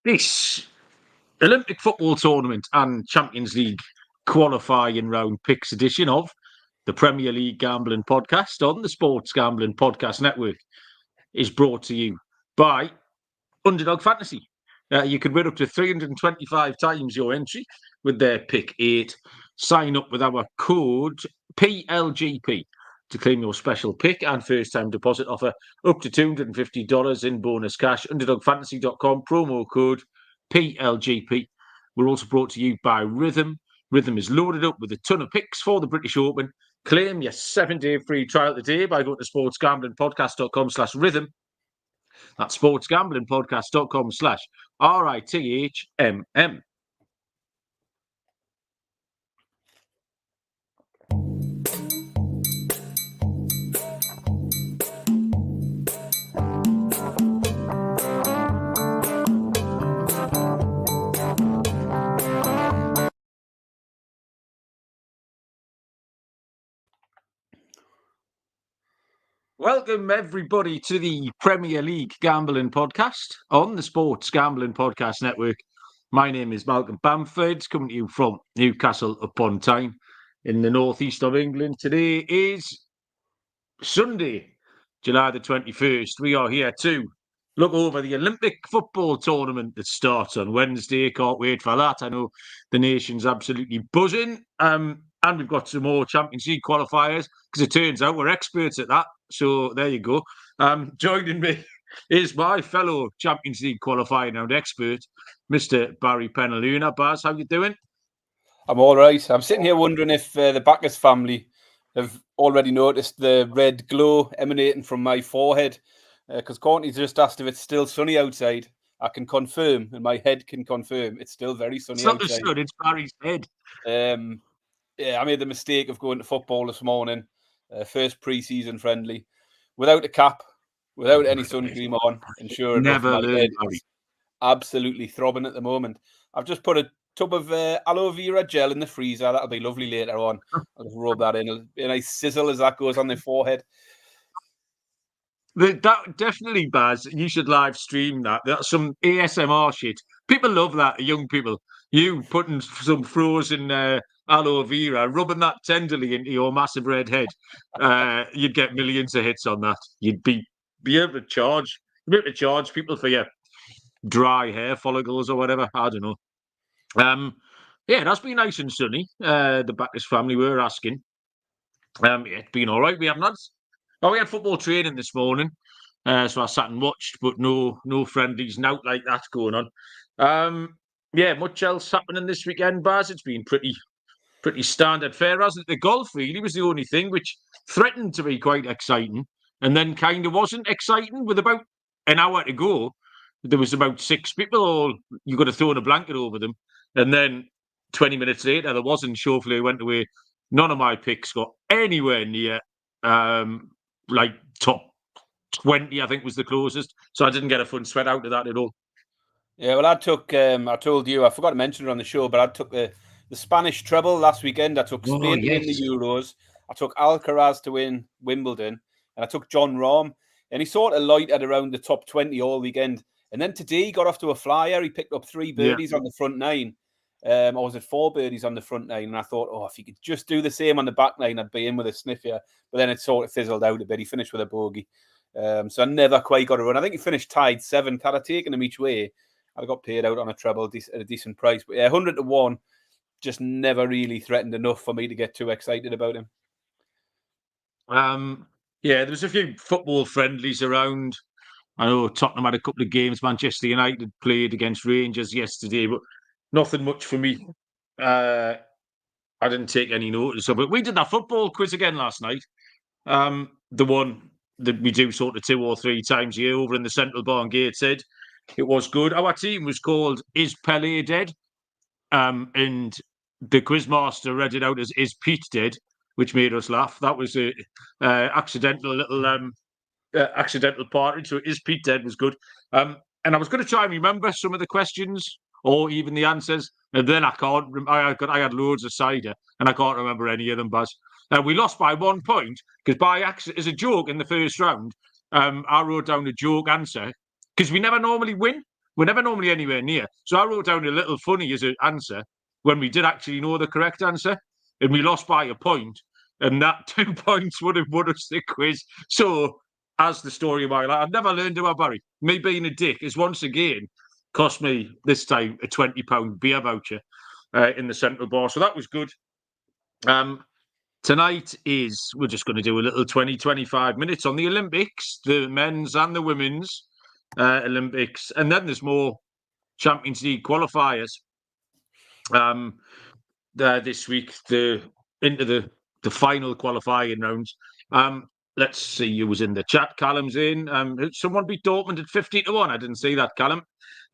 This Olympic football tournament and Champions League qualifying round picks edition of the Premier League Gambling Podcast on the Sports Gambling Podcast Network is brought to you by Underdog Fantasy. You can win up to 325 times your entry with their pick 8. Sign up with our code PLGP to claim your special pick and first-time deposit offer up to $250 in bonus cash. UnderdogFantasy.com, promo code PLGP. We're also brought to you by Rhythm. Rhythm is loaded up with a ton of picks for the British Open. Claim your 7-day free trial today by going to sportsgamblingpodcast.com/rhythm. That's sportsgamblingpodcast.com/RITHMM. Welcome, everybody, to the Premier League Gambling Podcast on the Sports Gambling Podcast Network. My name is Malcolm Bamford, coming to you from Newcastle upon Tyne in the northeast of England. Today is Sunday, July the 21st. We are here to look over the Olympic football tournament that starts on Wednesday. Can't wait for that. I know the nation's absolutely buzzing. And we've got some more Champions League qualifiers because it turns out we're experts at that. So there you go. Joining me is my fellow Champions League qualifying round expert, Mr. Barry Penaluna. Baz, how you doing? I'm all right. I'm sitting here wondering if the Bacchus family have already noticed the red glow emanating from my forehead. Because Courtney's just asked if it's still sunny outside. I can confirm, and my head can confirm, it's still very sunny outside. It's not the sun, it's Barry's head. Yeah, I made the mistake of going to football this morning, first pre-season friendly, without a cap, without any sun cream on, and sure enough, my head is absolutely throbbing at the moment. I've just put a tub of aloe vera gel in the freezer. That'll be lovely later on. I'll just rub that in. It'll be a nice sizzle as that goes on the forehead. That definitely, Baz. You should live stream that. That's some ASMR shit. People love that. Young people. You putting some frozen aloe vera, rubbing that tenderly into your massive red head. You'd get millions of hits on that. You'd be able to charge. Be able to charge people for your dry hair follicles or whatever. I don't know. Yeah, that's been nice and sunny. The Bacchus family were asking. It's been all right. We haven't had. Oh, we had football training this morning, so I sat and watched, but no friendlies, out like that going on. Yeah, much else happening this weekend, Baz. It's been pretty standard fare, hasn't it? The golf really was the only thing which threatened to be quite exciting, and then kind of wasn't exciting. With about an hour to go, there was about 6 people. All you got to throw in a blanket over them, and then 20 minutes later, there wasn't. Chauffeur went away. None of my picks got anywhere near. Like top 20, I think was the closest. So I didn't get a fun sweat out of that at all. Yeah, well, I took, I told you, I forgot to mention it on the show, but I took the Spanish treble last weekend. I took Spain to win the Euros. I took Alcaraz to win Wimbledon. And I took John Rahm. And he sort of loitered around the top 20 all weekend. And then today he got off to a flyer. He picked up 3 birdies on the front 9. Or was it 4 birdies on the front 9? And I thought, if he could just do the same on the back 9, I'd be in with a sniff here. But then it sort of fizzled out a bit. He finished with a bogey. So I never quite got a run. I think he finished tied 7th. Had I taken him each way, I'd have got paid out on a treble at a decent price. But yeah, 100 to 1 just never really threatened enough for me to get too excited about him. Yeah, there was a few football friendlies around. I know Tottenham had a couple of games. Manchester United played against Rangers yesterday, but nothing much for me. I didn't take any notice of it. We did that football quiz again last night. The one that we do sort of 2 or 3 times a year over in the Central Bar and Gateshead. It was good. Our team was called Is Pelé Dead? And the quizmaster read it out as Is Pete Dead? Which made us laugh. That was a accidental little accidental part. So Is Pete Dead was good. And I was going to try and remember some of the questions or even the answers. And then I can't. I had loads of cider, and I can't remember any of them, Buzz. We lost by 1 point because by accident, as a joke in the first round, I wrote down a joke answer because we never normally win. We're never normally anywhere near. So I wrote down a little funny as an answer when we did actually know the correct answer, and we lost by a point, and that 2 points would have won us the quiz. So, as the story of my life, I've never learned about Barry. Me being a dick has once again cost me, this time, a £20 beer voucher in the Central Bar. So that was good. Tonight we're just going to do a little 25 minutes on the Olympics, the men's and the women's Olympics. And then there's more Champions League qualifiers this week, into the final qualifying rounds. Let's see who was in the chat. Callum's in. Someone beat Dortmund at 50-1. I didn't see that, Callum.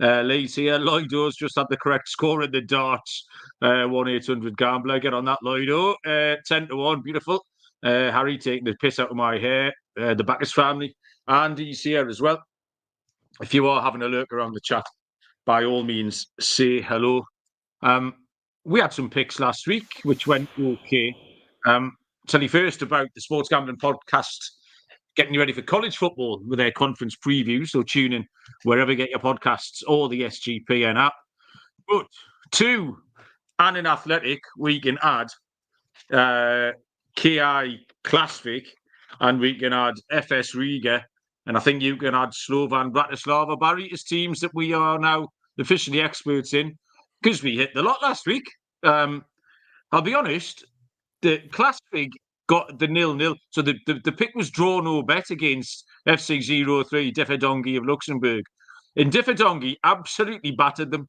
Lee's here. Lloydo's just had the correct score in the darts. 1-800 Gambler. Get on that, Lloydo. 10-1. Beautiful. Harry taking the piss out of my hair. The Backus family. Andy's here as well. If you are having a look around the chat, by all means, say hello. We had some picks last week, which went okay. Tell you first about the Sports Gambling Podcast, getting you ready for college football with their conference preview. So tune in wherever you get your podcasts or the SGPN app. But to an athletic, we can add KI Klasvik, and we can add FS Riga, and I think you can add Slovan Bratislava, Barry, as teams that we are now officially experts in, because we hit the lot last week. I'll be honest, the Klasvik got the 0-0, so the pick was draw no bet against FC03 Differdongi of Luxembourg. And Differdongi absolutely battered them,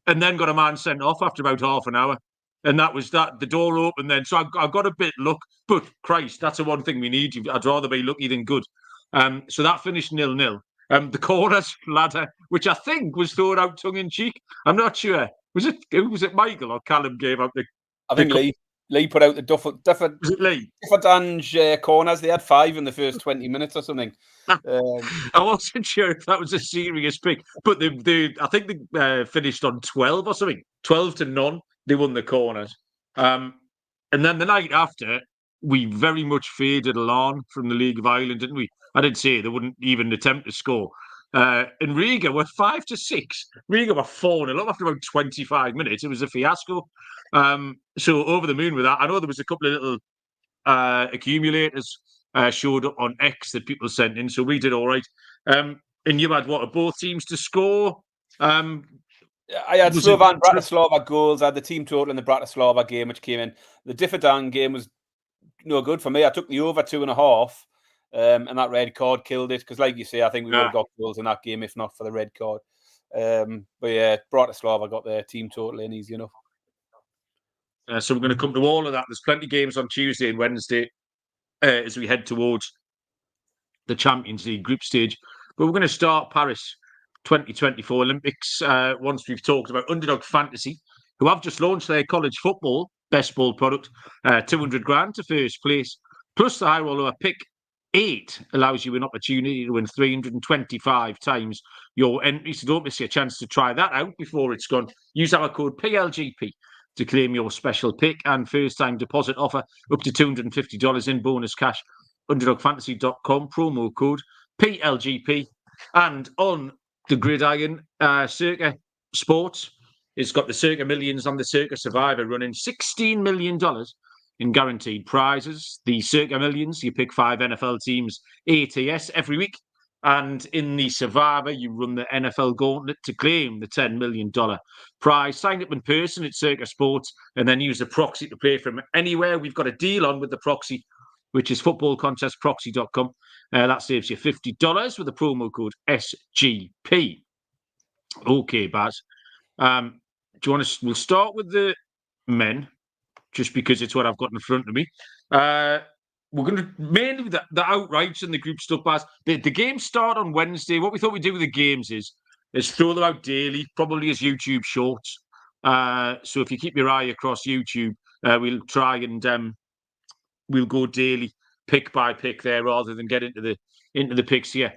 and then got a man sent off after about half an hour. And that was that. The door opened then. So I got a bit luck. But Christ, that's the one thing we need. I'd rather be lucky than good. So that finished 0-0. The corners ladder, which I think was thrown out tongue in cheek. I'm not sure. Was it Michael or Callum gave out the? I think Lee put out the Differdange corners. They had 5 in the first 20 minutes or something. I wasn't sure if that was a serious pick, but I think they finished on 12 or something. 12-0. They won the corners. And then the night after, we very much faded along from the League of Ireland, didn't we? I did say they wouldn't even attempt to score. And Riga were 5-6. Riga were 4-0 up after about 25 minutes. It was a fiasco. So over the moon with that. I know there was a couple of little accumulators showed up on X that people sent in, so we did all right. And you had what, both teams to score? I had Slovan Bratislava goals. I had the team total in the Bratislava game, which came in. The Differdan game was no good for me. I took the over 2.5, and that red card killed it. Because, like you say, I think we would have got goals in that game if not for the red card. But yeah, Bratislava got their team total in easy enough. So we're going to come to all of that. There's plenty of games on Tuesday and Wednesday as we head towards the Champions League group stage. But we're going to start Paris 2024 Olympics once we've talked about Underdog Fantasy, who have just launched their college football best ball product, 200 grand to first place, plus the high roller pick 8 allows you an opportunity to win 325 times your entry. So don't miss your chance to try that out before it's gone. Use our code PLGP to claim your special pick and first time deposit offer up to $250 in bonus cash. UnderdogFantasy.com, promo code PLGP. And on the gridiron, Circa Sports, it's got the Circa Millions and the Circa Survivor running $16 million in guaranteed prizes. The Circa Millions, you pick 5 NFL teams ATS every week. And in the Survivor, you run the NFL Gauntlet to claim the $10 million prize. Sign up in person at Circa Sports and then use the proxy to play from anywhere. We've got a deal on with the proxy, which is footballcontestproxy.com. That saves you $50 with the promo code SGP. Okay, Baz. Do you want to? We'll start with the men, just because it's what I've got in front of me. We're going to mainly the outrights and the group stuff, Baz. The games start on Wednesday. What we thought we'd do with the games is throw them out daily, probably as YouTube shorts. So if you keep your eye across YouTube, we'll try and we'll go daily, pick by pick there, rather than get into the picks here.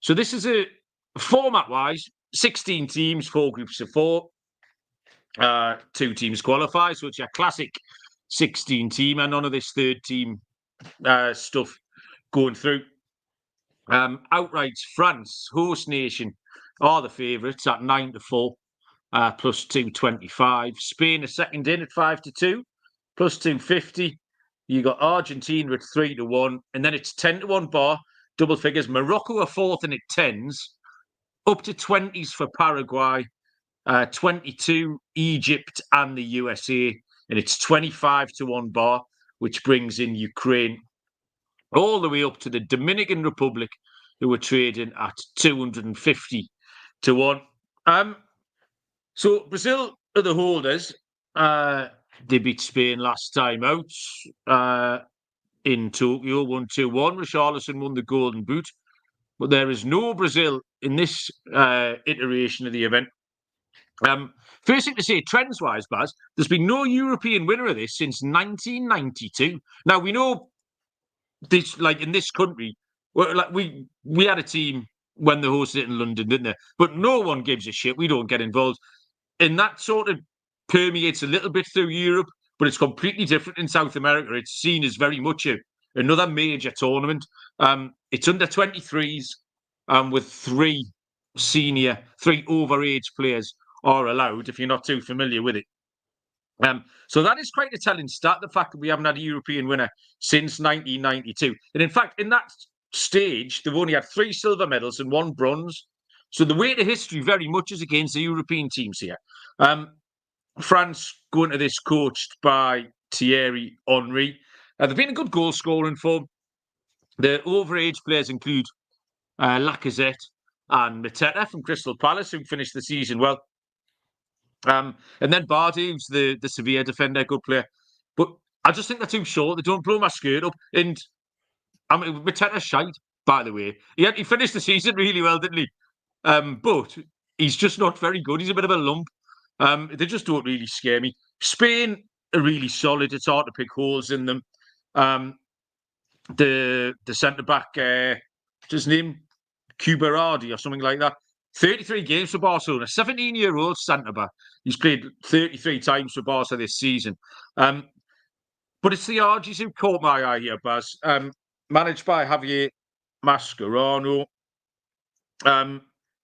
So this is a format-wise, 16 teams, 4 groups of 4. 2 teams qualify, so it's your classic 16 team, and none of this third team stuff going through. Outrights: France, host nation, are the favourites at 9-4, plus 225. Spain are second in at 5-2, plus 250. You got Argentina at 3-1, and then it's 10-1 bar, double figures. Morocco are fourth in at 10s, up to 20s for Paraguay, 22 Egypt and the USA, and it's 25-1 bar, which brings in Ukraine all the way up to the Dominican Republic, who were trading at 250-1. So Brazil are the holders. They beat Spain last time out in Tokyo, 1-1. Richarlison won the Golden Boot. But there is no Brazil in this iteration of the event. First thing to say, trends-wise, Baz, there's been no European winner of this since 1992. Now, we know this, like in this country, like we had a team when they hosted it in London, didn't they? But no one gives a shit. We don't get involved. And that sort of permeates a little bit through Europe, but it's completely different in South America. It's seen as very much another major tournament. It's under 23s, with three overage players are allowed, if you're not too familiar with it. So that is quite a telling stat, the fact that we haven't had a European winner since 1992. And in fact, in that stage, they've only had 3 silver medals and 1 bronze. So the weight of history very much is against the European teams here. France going to this coached by Thierry Henry. They've been a good goal scoring form. The overage players include Lacazette and Mateta from Crystal Palace, who finished the season well. And then Bardi, who's the Sevilla defender, good player. But I just think they're too short. They don't blow my skirt up. And I mean, Mateta's shite, by the way. He finished the season really well, didn't he? But he's just not very good. He's a bit of a lump. They just don't really scare me. Spain are really solid. It's hard to pick holes in them. The centre-back, what's his name? Cubaradi or something like that. 33 games for Barcelona. 17-year-old centre-back. He's played 33 times for Barca this season. But it's the Argies who caught my eye here, Baz. Managed by Javier Mascherano.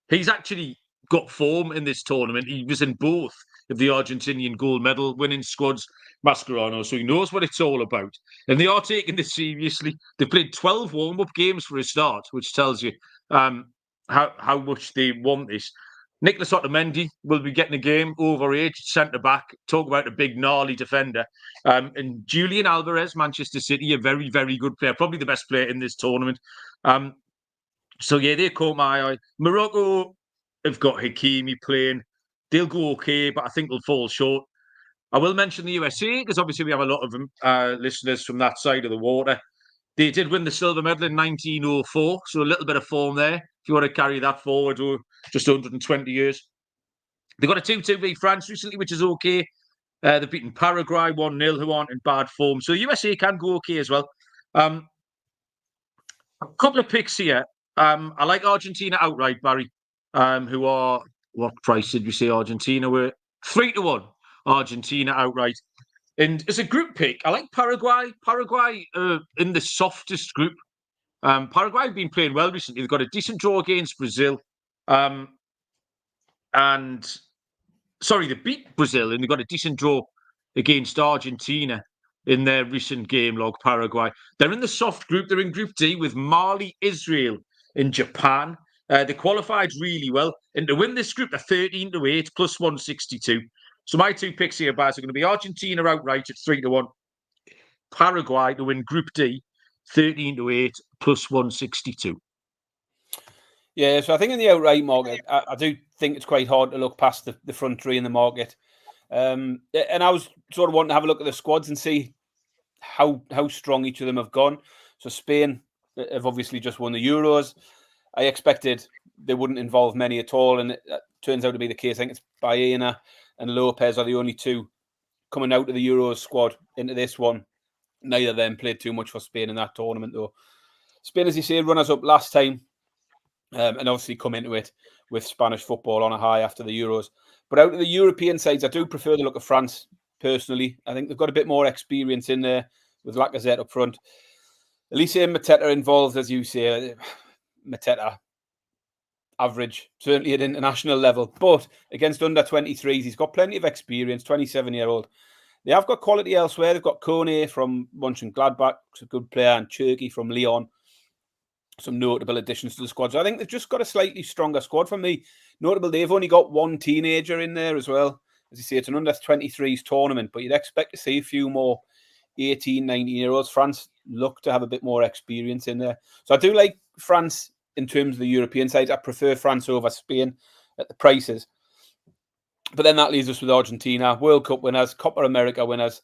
He's actually got form in this tournament. He was in both of the Argentinian gold medal winning squads, Mascherano, so he knows what it's all about. And they are taking this seriously. They've played 12 warm-up games for a start, which tells you how much they want this. Nicolas Otamendi will be getting a game, overage, centre-back. Talk about a big, gnarly defender. And Julian Alvarez, Manchester City, a very, very good player, probably the best player in this tournament. So, yeah, they caught my eye. Morocco have got Hakimi playing. They'll go okay, but I think they'll fall short. I will mention the USA, because obviously we have a lot of listeners from that side of the water. They did win the silver medal in 1904, so a little bit of form there, if you want to carry that forward to just 120 years. They got a 2-2 beat France recently, which is okay. They've beaten Paraguay 1-0, who aren't in bad form. So USA can go okay as well. A couple of picks here. I like Argentina outright, Barry, who are, what price did we say Argentina were? 3-1, Argentina outright. And as a group pick, I like Paraguay. Paraguay in the softest group. Paraguay have been playing well recently. They've got a decent draw against Brazil. They beat Brazil and they've got a decent draw against Argentina in their recent game log, Paraguay. They're in the soft group. They're in Group D with Mali, Israel, and Japan. They qualified really well. And to win this group, they're 13-8, plus 162. So my 2 picks here, Baz, are going to be Argentina outright at 3-1. Paraguay to win Group D, 13-8, plus 162. Yeah, so I think in the outright market, I do think it's quite hard to look past the front 3 in the market. And I was sort of wanting to have a look at the squads and see how strong each of them have gone. So Spain have obviously just won the Euros. I expected they wouldn't involve many at all, and it turns out to be the case. I think it's Baena and Lopez are the only 2 coming out of the Euros squad into this one. Neither of them played too much for Spain in that tournament, though. Spain, as you say, runners-up last time, and obviously come into it with Spanish football on a high after the Euros. But out of the European sides, I do prefer the look of France, personally. I think they've got a bit more experience in there with Lacazette up front. Elise and Mateta involved, as you say. Mateta, average, certainly at international level. But against under-23s, he's got plenty of experience, 27-year-old. They have got quality elsewhere. They've got Kone from Mönchengladbach, who's a good player, and Cherki from Lyon. Some notable additions to the squad. So I think they've just got a slightly stronger squad for me. Notable, they've only got one teenager in there as well. As you say, it's an under-23s tournament, but you'd expect to see a few more 18, 19-year-olds. France look to have a bit more experience in there. So I do like France in terms of the European side. I prefer France over Spain at the prices. But then that leaves us with Argentina, World Cup winners, Copa America winners.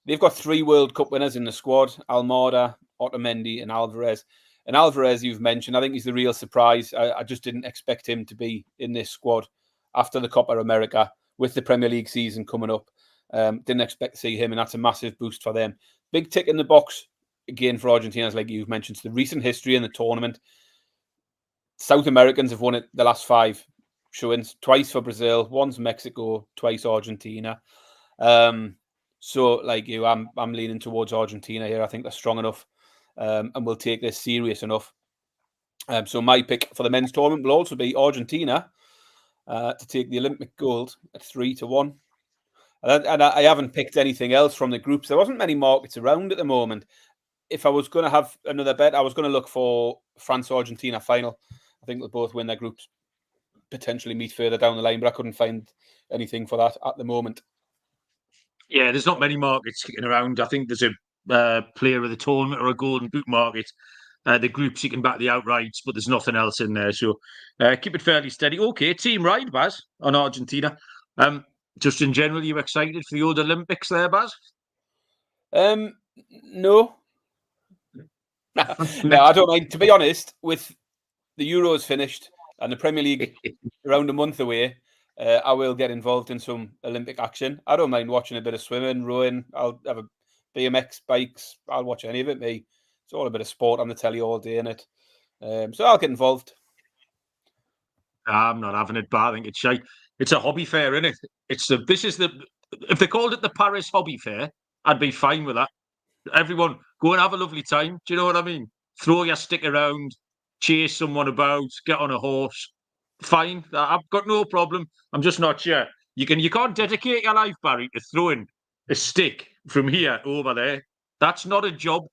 They've got 3 World Cup winners in the squad, Almada, Otamendi and Alvarez. And Alvarez, you've mentioned, I think he's the real surprise. I just didn't expect him to be in this squad after the Copa America with the Premier League season coming up. Didn't expect to see him, and that's a massive boost for them. Big tick in the box, again, for Argentina, like you've mentioned, the recent history in the tournament. South Americans have won it the last 5 showings, twice for Brazil, once Mexico, twice Argentina. So, like you, I'm leaning towards Argentina here. I think they're strong enough and will take this serious enough. So my pick for the men's tournament will also be Argentina to take the Olympic gold at 3-1. And I haven't picked anything else from the groups. There wasn't many markets around at the moment. If I was going to have another bet, I was going to look for France-Argentina final. I think they'll both win their groups, potentially meet further down the line, but I couldn't find anything for that at the moment. Yeah, there's not many markets kicking around. I think there's a player of the tournament or a golden boot market. The groups you can back the outrights, but there's nothing else in there. So keep it fairly steady. Okay, team ride, Baz, on Argentina. Just in general, you excited for the old Olympics there, Baz? No. No, I don't mind. To be honest, with the Euros finished and the Premier League around a month away, I will get involved in some Olympic action. I don't mind watching a bit of swimming, rowing. I'll have a BMX, bikes. I'll watch any of it, me. It's all a bit of sport on the telly all day, innit? So I'll get involved. I'm not having it, but I think it's shite. It's a hobby fair, isn't it? If they called it the Paris Hobby Fair, I'd be fine with that. Everyone, go and have a lovely time. Do you know what I mean? Throw your stick around, chase someone about, get on a horse. Fine. I've got no problem. I'm just not sure. You can't dedicate your life, Barry, to throwing a stick from here over there. That's not a job.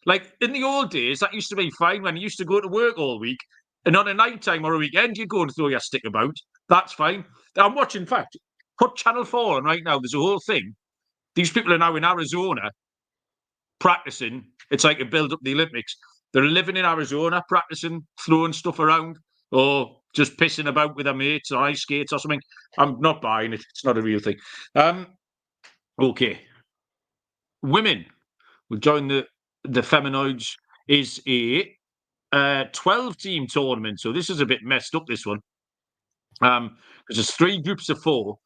Like in the old days, that used to be fine when you used to go to work all week. And on a night time or a weekend, you go and throw your stick about. That's fine. I'm watching, in fact, put Channel 4 on right now. There's a whole thing. These people are now in Arizona practicing. It's like a build up the Olympics. They're living in Arizona, practicing, throwing stuff around, or just pissing about with their mates or ice skates or something. I'm not buying it. It's not a real thing. Okay. Women will join the Feminoids is a 12-team tournament. So this is a bit messed up, this one. Because there's 3 groups of 4.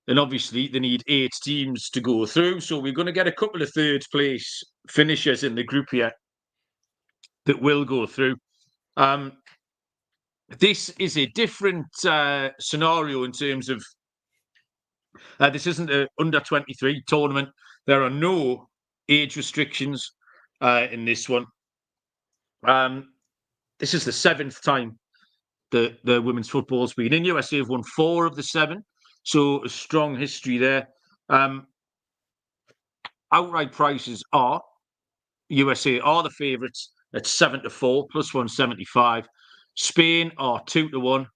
And obviously, they need 8 teams to go through. So we're going to get a couple of third-place finishers in the group here that will go through. This is a different scenario in terms of this isn't an under-23 tournament. There are no age restrictions in this one. This is the 7th time the women's football's been in. USA have won 4 of the 7, so a strong history there. Outright prices are USA are the favourites at 7-4 plus 175. Spain are 2-1.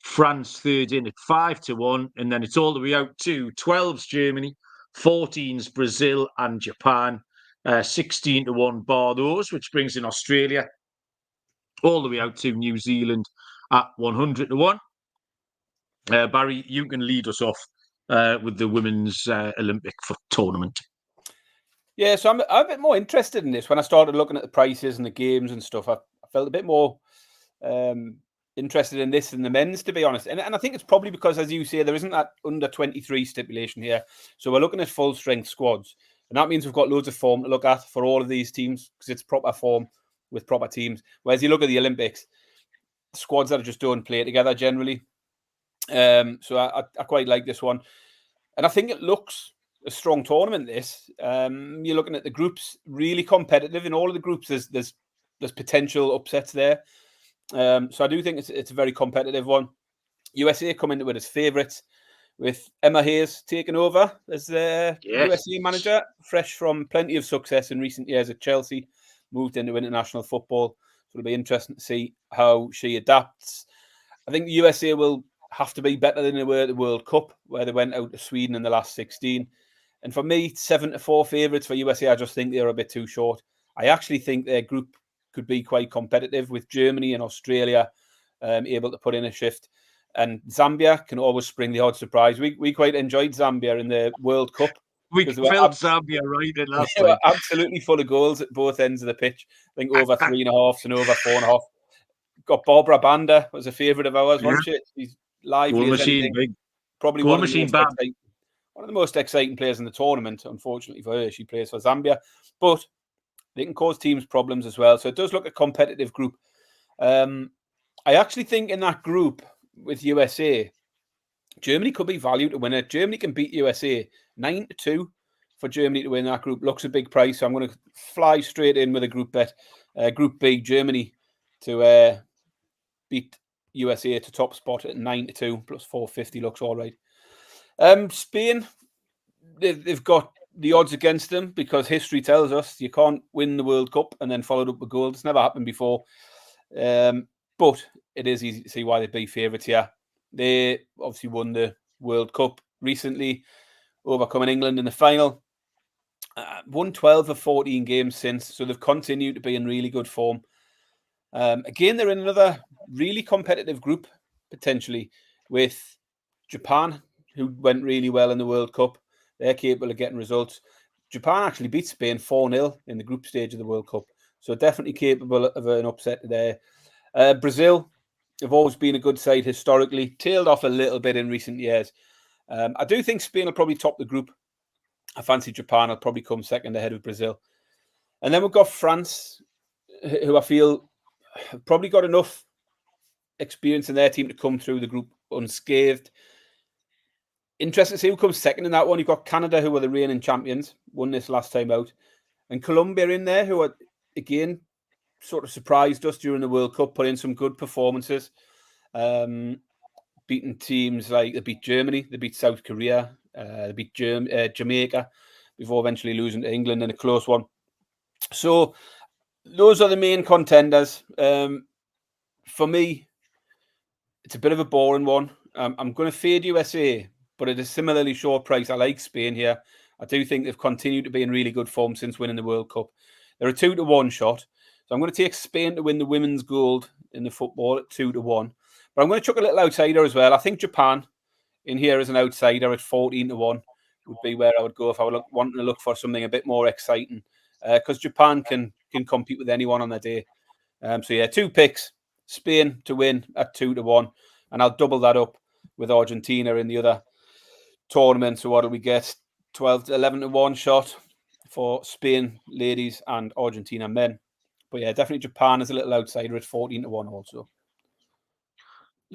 France third in at 5-1, and then it's all the way out to 12's Germany, 14's Brazil and Japan, 16-1 bar those, which brings in Australia, all the way out to New Zealand at 100-1. Barry, you can lead us off with the women's Olympic tournament. Yeah, so I'm a bit more interested in this. When I started looking at the prices and the games and stuff, I felt a bit more interested in this than the men's, to be honest. And I think it's probably because, as you say, there isn't that under-23 stipulation here. So we're looking at full-strength squads. And that means we've got loads of form to look at for all of these teams because it's proper form with proper teams. Whereas you look at the Olympics, squads that just don't play together generally. So I quite like this one. And I think it looks a strong tournament, this. You're looking at the groups, really competitive. In all of the groups, there's potential upsets there. So I do think it's a very competitive one. USA come into it as favourites, with Emma Hayes taking over as the USA manager, fresh from plenty of success in recent years at Chelsea, moved into international football. So it'll be interesting to see how she adapts. I think the USA will have to be better than they were at the World Cup, where they went out to Sweden in the last 16. And for me, 7-4 favourites for USA, I just think they're a bit too short. I actually think their group could be quite competitive, with Germany and Australia able to put in a shift. And Zambia can always spring the odd surprise. We quite enjoyed Zambia in the World Cup. We felt Zambia right in last time. They were absolutely full of goals at both ends of the pitch. I think over 3.5 and over 4.5. Got Barbara Banda, was a favourite of ours, wasn't she? She's lively as anything. Big. Probably one of the most exciting players in the tournament. Unfortunately for her, she plays for Zambia. But they can cause teams problems as well. So it does look a competitive group. I actually think in that group with USA, Germany could be valued to win it. Germany can beat USA 9-2 for Germany to win that group. Looks a big price. So I'm going to fly straight in with a group bet. Group B, Germany to beat USA to top spot at 9-2 plus 450 looks all right. Spain, they've got the odds against them because history tells us you can't win the World Cup and then follow it up with gold. It's never happened before. But it is easy to see why they'd be favourites here. They obviously won the World Cup recently, overcoming England in the final. Won 12 of 14 games since, so they've continued to be in really good form. Again, they're in another really competitive group, potentially, with Japan, who went really well in the World Cup. They're capable of getting results. Japan actually beat Spain 4-0 in the group stage of the World Cup, so definitely capable of an upset there. Brazil have always been a good side historically, tailed off a little bit in recent years. I do think Spain will probably top the group. I fancy Japan will probably come second ahead of Brazil. And then we've got France, who I feel have probably got enough experience in their team to come through the group unscathed. Interesting to see who comes second in that one. You've got Canada, who were the reigning champions, won this last time out. And Colombia in there, who are, again, sort of surprised us during the World Cup, put in some good performances. Beating teams like they beat Germany, they beat South Korea, they beat Jamaica before eventually losing to England in a close one. So those are the main contenders. For me, it's a bit of a boring one. I'm going to fade USA, but at a similarly short price. I like Spain here. I do think they've continued to be in really good form since winning the World Cup. They're a 2-1 shot. So I'm going to take Spain to win the women's gold in the football at 2-1. But I'm going to chuck a little outsider as well. I think Japan in here as an outsider at 14-1 would be where I would go if I were wanting to look for something a bit more exciting. Because Japan can compete with anyone on their day. So yeah, 2 picks. Spain to win at 2-1. And I'll double that up with Argentina in the other tournament. So what do we get? 11-1 shot for Spain ladies and Argentina men. But yeah, definitely Japan is a little outsider at 14-1 also.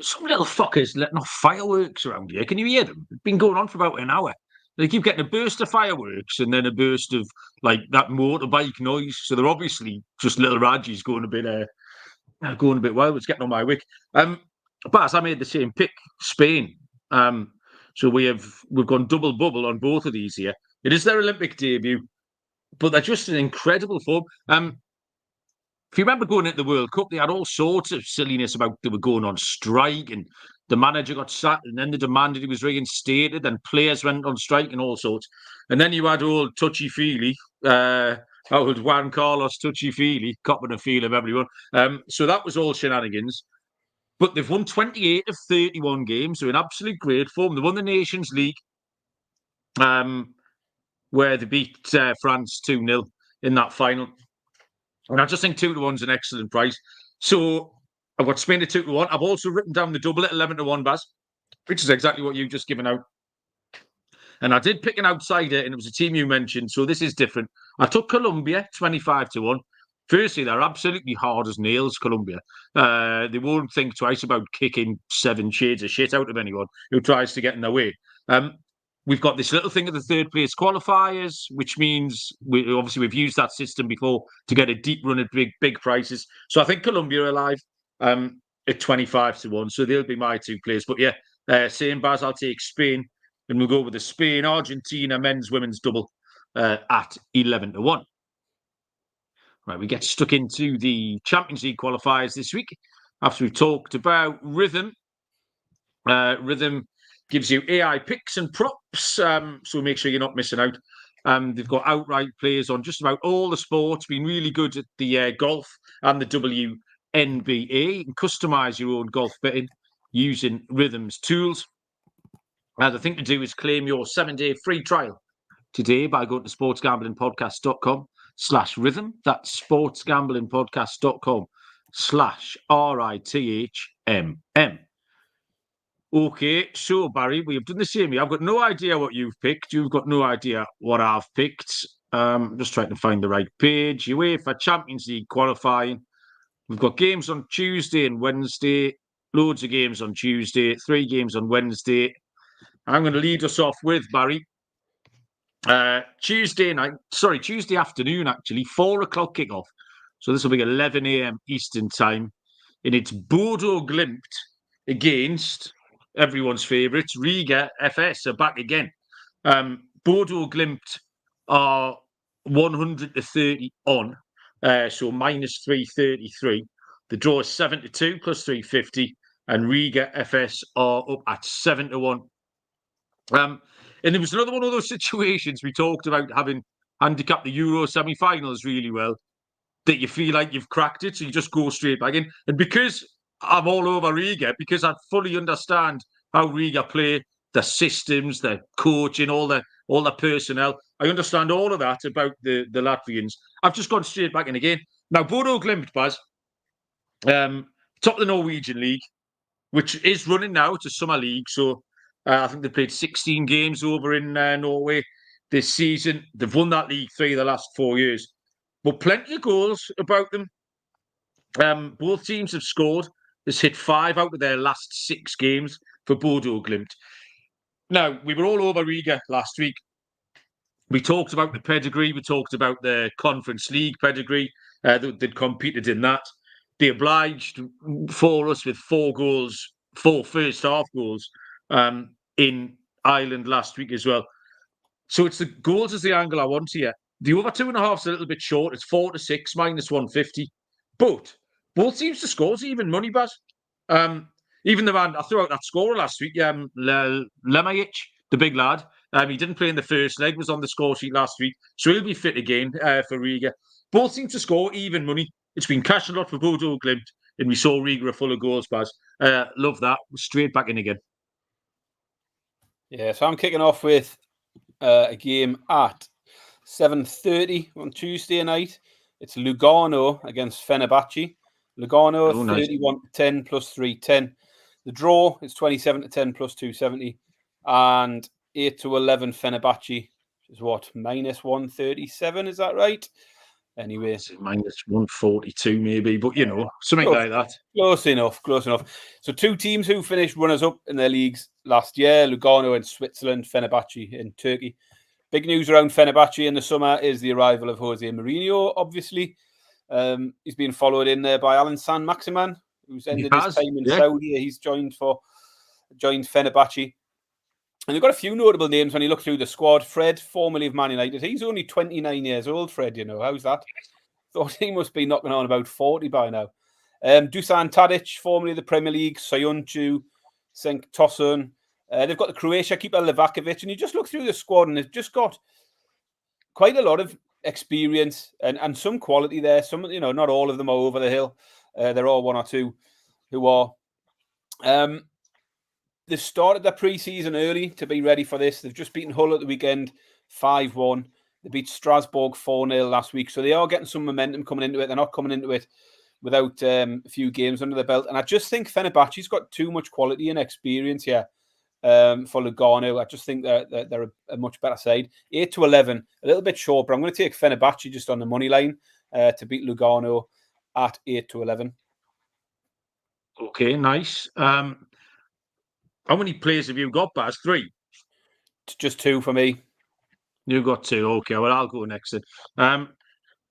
Some little fuckers letting off fireworks around here. Can you hear them? It's been going on for about an hour. They keep getting a burst of fireworks and then a burst of like that motorbike noise. So they're obviously just little Rajis going a bit wild. It's getting on my wick. But I made the same pick, Spain. So we've gone double bubble on both of these here. It is their Olympic debut, but they're just an incredible form. If you remember going into the World Cup, they had all sorts of silliness about they were going on strike and the manager got sacked and then they demanded he was reinstated and players went on strike and all sorts. And then you had old touchy-feely, old Juan Carlos touchy-feely, copping a feel of everyone. So that was all shenanigans. But they've won 28 of 31 games. They're in absolute great form. They won the Nations League, where they beat France 2-0 in that final. And I just think 2-1 is an excellent price. So I've got Spain at 2-1. I've also written down the double at 11-1, Baz, which is exactly what you've just given out. And I did pick an outsider, and it was a team you mentioned. So this is different. I took Colombia 25-1. Firstly, they're absolutely hard as nails, Colombia. They won't think twice about kicking 7 shades of shit out of anyone who tries to get in their way. We've got this little thing of the third place qualifiers, which means we've used that system before to get a deep run at big prices. So I think Colombia are alive. at 25-1. So they'll be my two players. But yeah, same Baz, I'll take Spain, and we'll go with the Spain-Argentina men's women's double at 11-1. Right, we get stuck into the Champions League qualifiers this week after we've talked about Rhythm. Rhythm gives you AI picks and props, so make sure you're not missing out. They've got outright players on just about all the sports, been really good at the golf and the WNBA. You can customise your own golf betting using Rhythm's tools. The thing to do is claim your 7-day free trial today by going to sportsgamblingpodcast.com/rhythm. That's sportsgamblingpodcast.com/RITHMM. Okay, so Barry, we have done the same here. I've got no idea what you've picked. You've got no idea what I've picked. Just trying to find the right page. UEFA Champions League qualifying. We've got games on Tuesday and Wednesday. Loads of games on Tuesday. 3 games on Wednesday. I'm going to lead us off with, Barry, Tuesday afternoon, actually, 4 o'clock kickoff. So this will be 11 a.m. Eastern time. And it's Bodo Glimt against everyone's favourites. Riga FS are back again. Bodo Glimt are 100-30 on, so minus 333. The draw is 7-2 plus 350, and Riga FS are up at 7-1. And there was another one of those situations we talked about having handicapped the Euro semi-finals really well, that you feel like you've cracked it, so you just go straight back in. And because I'm all over Riga, because I fully understand how Riga play, the systems, the coaching, all the personnel, I understand all of that about the Latvians. I've just gone straight back in again. Now, Bodo Glimt, Baz, top of the Norwegian league, which is running now. It's a summer league, so I think they played 16 games over in Norway this season. They've won that league 3 of the last 4 years. But plenty of goals about them. Both teams have scored. It's hit 5 out of their last 6 games for Bodo Glimt. Now, we were all over Riga last week. We talked about the pedigree. We talked about the Conference League pedigree. They'd competed in that. They obliged for us with 4 first-half goals in Ireland last week as well. So it's the goals as the angle I want here. The over 2.5 is a little bit short. It's 4-6 minus 150. But both teams to score is even money, Baz. Even the man, I threw out that scorer last week, Lemajic, the big lad. He didn't play in the first leg, was on the score sheet last week. So he'll be fit again for Riga. Both teams to score even money. It's been cash a lot for Bodo Glimt, and we saw Riga full of goals, Baz. Love that. Straight back in again. Yeah, so I'm kicking off with a game at 7:30 on Tuesday night. It's Lugano against Fenerbahce. Lugano 31-10 plus 310. The draw is 27-10 plus 270, and 8-11 Fenerbahce is what, minus 137? Is that right? Anyway, minus 142 maybe, but you know, something like that. Close enough. So 2 teams who finished runners-up in their leagues last year: Lugano in Switzerland, Fenerbahce in Turkey. Big news around Fenerbahce in the summer is the arrival of Jose Mourinho, obviously. He's been followed in there by Alan Saint-Maximin, who's ended his time in Saudi. He's joined Fenerbahce. And they've got a few notable names when you look through the squad. Fred, formerly of Man United. He's only 29 years old, Fred, you know. How's that? Thought he must be knocking on about 40 by now. Dusan Tadic, formerly of the Premier League. Soyuncu, Cenk Tosun. They've got the Croatia keeper, Livakovic. And you just look through the squad and they've just got quite a lot of experience and some quality there. Some, you know, not all of them are over the hill. There are 1 or 2 who are. They've started their pre-season early to be ready for this. They've just beaten Hull at the weekend, 5-1. They beat Strasbourg 4-0 last week. So they are getting some momentum coming into it. They're not coming into it without a few games under their belt. And I just think Fenerbahce's got too much quality and experience here for Lugano. I just think they're a much better side. 8-11, a little bit short, but I'm going to take Fenerbahce just on the money line to beat Lugano at 8-11. Okay, nice. How many players have you got, Baz? 3? It's just 2 for me. You got 2. Okay, well, I'll go next then.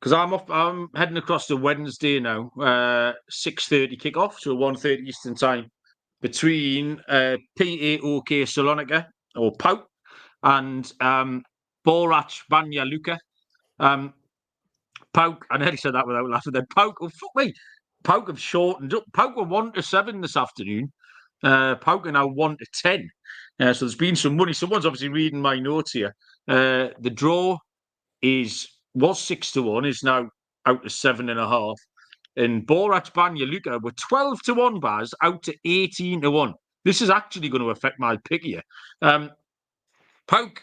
because I'm heading across to Wednesday now, 6:30 kickoff, so 1:30 Eastern time, between PAOK Salonika, or PAOK, and Borac Banja Luka. PAOK, I nearly said that without laughing then. PAOK, oh, fuck me. PAOK have shortened up. PAOK were 1-7 this afternoon. PAOK are now 1-10. So there's been some money. Someone's obviously reading my notes here. The draw was 6-1, is now out to 7.5. And Borac Banja Luka were 12-1, Baz, out to 18-1. This is actually going to affect my pick here. PAOK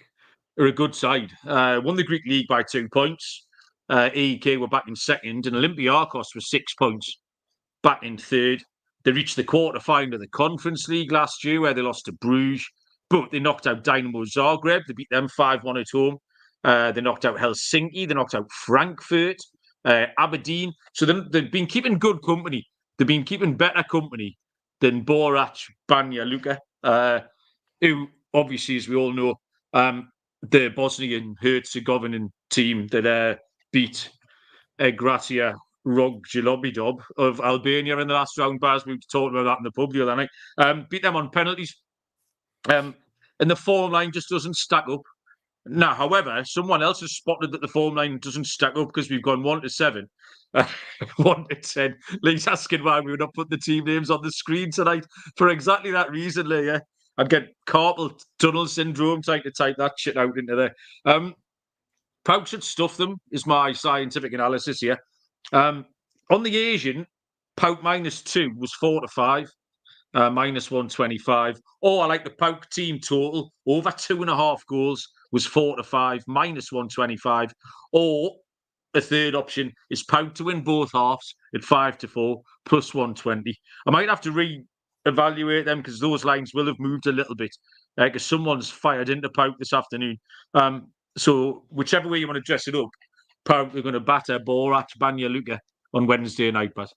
are a good side. Won the Greek League by 2 points. AEK were back in second, and Olympiakos were 6 points back in third. They reached the quarter-final of the Conference League last year, where they lost to Bruges, but they knocked out Dynamo Zagreb. They beat them 5-1 at home. They knocked out Helsinki. They knocked out Frankfurt, Aberdeen. So they've been keeping good company. They've been keeping better company than Borac Banja Luka, who, obviously, as we all know, the Bosnian Herzegovinian team that beat Gracia Rogjelobidob of Albania in the last round. Baz, we talked about that in the pub the other night. Beat them on penalties. And the form line just doesn't stack up. Now, however, someone else has spotted that the form line doesn't stack up because we've gone 1-7, 1-10. Lee's asking why we would not put the team names on the screen tonight for exactly that reason, Lee. Yeah? I'd get carpal tunnel syndrome trying to type that shit out into there. PAOK should stuff them, is my scientific analysis here. On the Asian, PAOK -2 was 4-5, -125. Or I like the PAOK team total, over 2.5 goals was 4-5, -125. Or a third option is PAOK to win both halves at 5-4, +120. I might have to re-evaluate them because those lines will have moved a little bit because someone's fired into PAOK this afternoon. So whichever way you want to dress it up, PAOK are going to batter Borac Banja Luka on Wednesday night, Baz.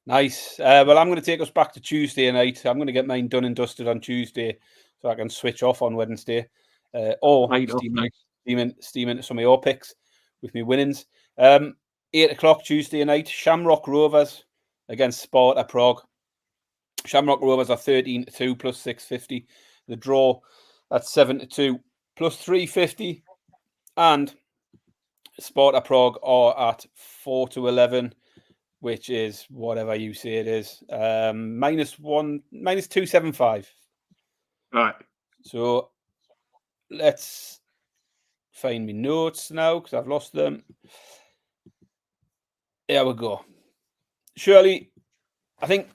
Nice. Well, I'm going to take us back to Tuesday night. I'm going to get mine done and dusted on Tuesday so I can switch off on Wednesday. Or steam into some of your picks with me winnings. 8 o'clock Tuesday night, Shamrock Rovers against Sparta Prague. Shamrock Rovers are 13-2 +650. The draw at 7-2 +350. And Sparta Prague are at 4-11, which is whatever you say it is. -275. Right. So let's find me notes now because I've lost them. There we go. Surely, I think,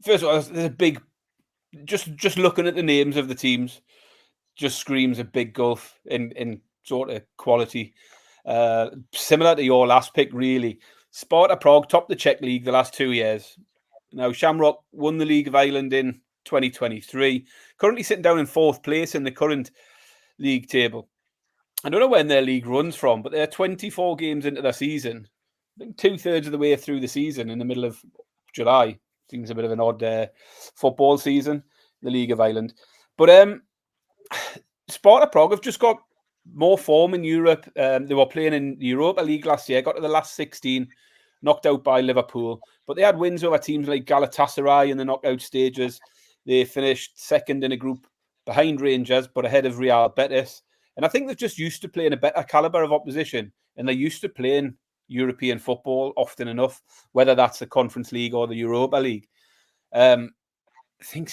first of all, there's a big, just looking at the names of the teams, just screams a big gulf in sort of quality. Similar to your last pick, really. Sparta Prague topped the Czech League the last 2 years. Now, Shamrock won the League of Ireland in 2023. Currently sitting down in 4th place in the current league table. I don't know when their league runs from, but they're 24 games into their season. I think 2/3 of the way through the season in the middle of July. Seems a bit of an odd football season, the League of Ireland. But Sparta Prague have just got more form in Europe. They were playing in the Europa League last year, got to the last 16, knocked out by Liverpool. But they had wins over teams like Galatasaray in the knockout stages. They finished second in a group behind Rangers, but ahead of Real Betis. And I think they're just used to playing a better calibre of opposition. And they're used to playing European football often enough, whether that's the Conference League or the Europa League. I think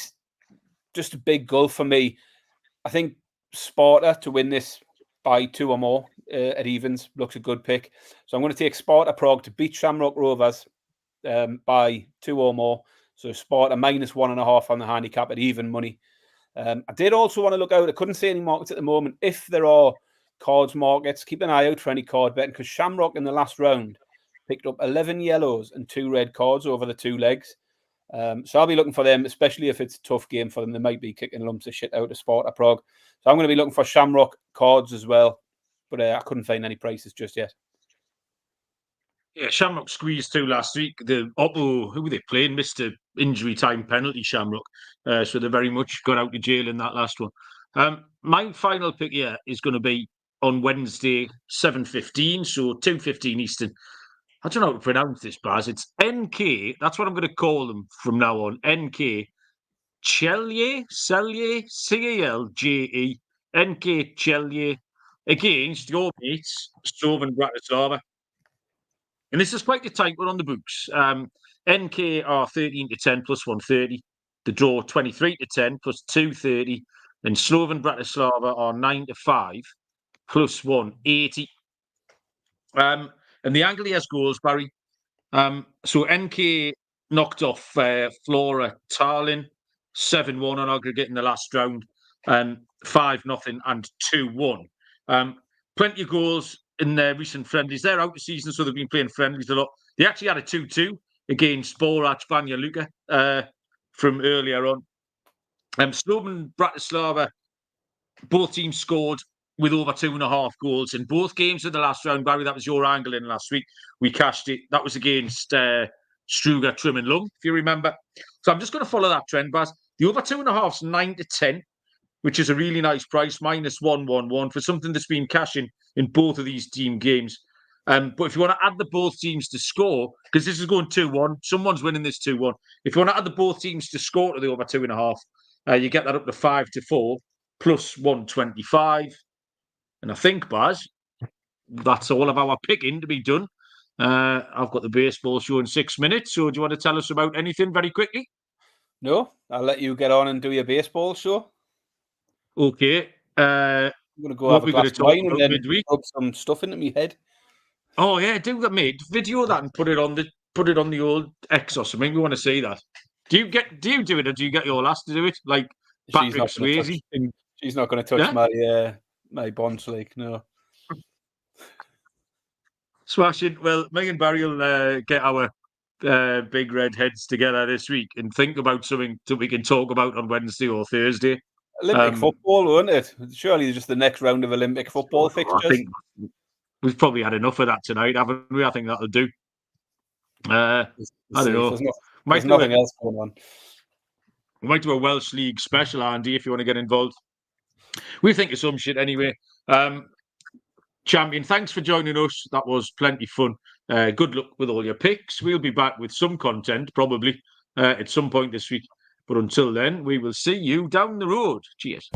just a big goal for me. I think Sparta to win this by 2 or more at evens looks a good pick. So I'm going to take Sparta Prague to beat Shamrock Rovers by 2 or more. So Sparta -1.5 on the handicap at even money. I did also want to look out. I couldn't see any markets at the moment. If there are cards markets, keep an eye out for any card betting because Shamrock in the last round picked up 11 yellows and 2 red cards over the 2 legs. So I'll be looking for them, especially if it's a tough game for them. They might be kicking lumps of shit out of Sparta Prague. So I'm going to be looking for Shamrock cards as well. But I couldn't find any prices just yet. Yeah, Shamrock squeezed 2 last week. The Oppo, who were they playing, missed an injury time penalty, Shamrock. So they very much got out of jail in that last one. My final pick here is going to be on Wednesday, 7:15, so 2:15 Eastern. I don't know how to pronounce this, Baz. It's NK. That's what I'm going to call them from now on. NK Celje, Calje, NK Celje against your mates, Slovan Bratislava. And this is quite a tight one on the books. NK are 13-10 plus 130. The draw 23-10 plus 230. And Slovan Bratislava are 9-5 plus 180. And the angle has goals, Barry. So NK knocked off Flora Tallinn 7-1 on aggregate in the last round, 5-0 and 2-1. Plenty of goals in their recent friendlies. They're out of season, so they've been playing friendlies a lot. They actually had a 2-2 against Borac Banja Luka from earlier on. Slovan Bratislava, both teams scored with over 2.5 goals in both games of the last round. Barry, that was your angle in last week. We cashed it. That was against Struga, Trim and Lung, if you remember. So I'm just going to follow that trend, Baz. The over 2.5's 9-10, which is a really nice price, -111 for something that's been cashing in both of these team games. But if you want to add the both teams to score, because this is going 2-1, someone's winning this 2-1. If you want to add the both teams to score to the over 2.5, you get that up to 5-4 plus 125. And I think, Baz, that's all of our picking to be done. I've got the baseball show in 6 minutes. So do you want to tell us about anything very quickly? No, I'll let you get on and do your baseball show. Okay. I'm going to go have a glass of wine and then rub some stuff into my head. Oh yeah, do that, mate. Video that and put it on the old X or something. We want to see that. Do you do it, or do you get your lass to do it? Like Patrick Swayze? She's not going to touch my bonds, like, no. Smashing. Well, me and Barry will get our big red heads together this week and think about something that we can talk about on Wednesday or Thursday. Olympic football, won't it? Surely just the next round of Olympic football fixtures. I think we've probably had enough of that tonight, haven't we? I think that'll do. I don't know. There's nothing else going on. We might do a Welsh League special, Andy, if you want to get involved. We think of some shit anyway. Champion, thanks for joining us. That was plenty fun. Good luck with all your picks. We'll be back with some content, probably, at some point this week. But until then, we will see you down the road. Cheers.